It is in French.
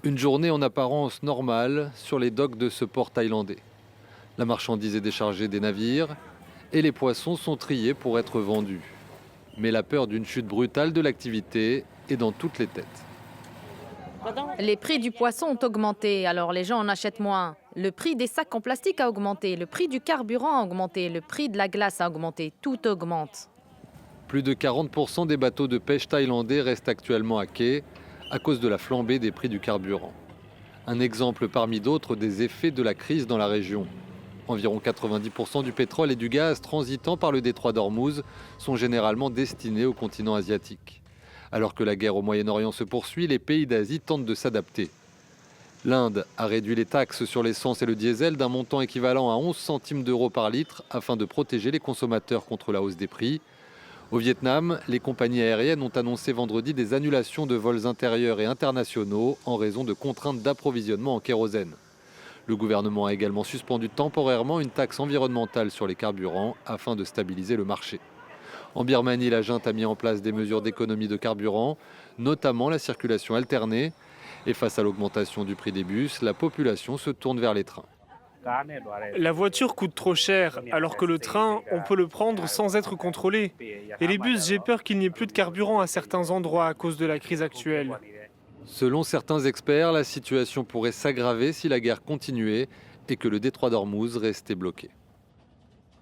Une journée en apparence normale sur les docks de ce port thaïlandais. La marchandise est déchargée des navires et les poissons sont triés pour être vendus. Mais la peur d'une chute brutale de l'activité est dans toutes les têtes. Les prix du poisson ont augmenté, alors les gens en achètent moins. Le prix des sacs en plastique a augmenté, le prix du carburant a augmenté, le prix de la glace a augmenté, tout augmente. Plus de 40% des bateaux de pêche thaïlandais restent actuellement à quai à cause de la flambée des prix du carburant. Un exemple parmi d'autres des effets de la crise dans la région. Environ 90% du pétrole et du gaz transitant par le détroit d'Ormuz sont généralement destinés au continent asiatique. Alors que la guerre au Moyen-Orient se poursuit, les pays d'Asie tentent de s'adapter. L'Inde a réduit les taxes sur l'essence et le diesel d'un montant équivalent à 11 centimes d'euros par litre afin de protéger les consommateurs contre la hausse des prix. Au Vietnam, les compagnies aériennes ont annoncé vendredi des annulations de vols intérieurs et internationaux en raison de contraintes d'approvisionnement en kérosène. Le gouvernement a également suspendu temporairement une taxe environnementale sur les carburants afin de stabiliser le marché. En Birmanie, la junte a mis en place des mesures d'économie de carburant, notamment la circulation alternée. Et face à l'augmentation du prix des bus, la population se tourne vers les trains. La voiture coûte trop cher, alors que le train, on peut le prendre sans être contrôlé. Et les bus, j'ai peur qu'il n'y ait plus de carburant à certains endroits à cause de la crise actuelle. Selon certains experts, la situation pourrait s'aggraver si la guerre continuait et que le détroit d'Ormuz restait bloqué.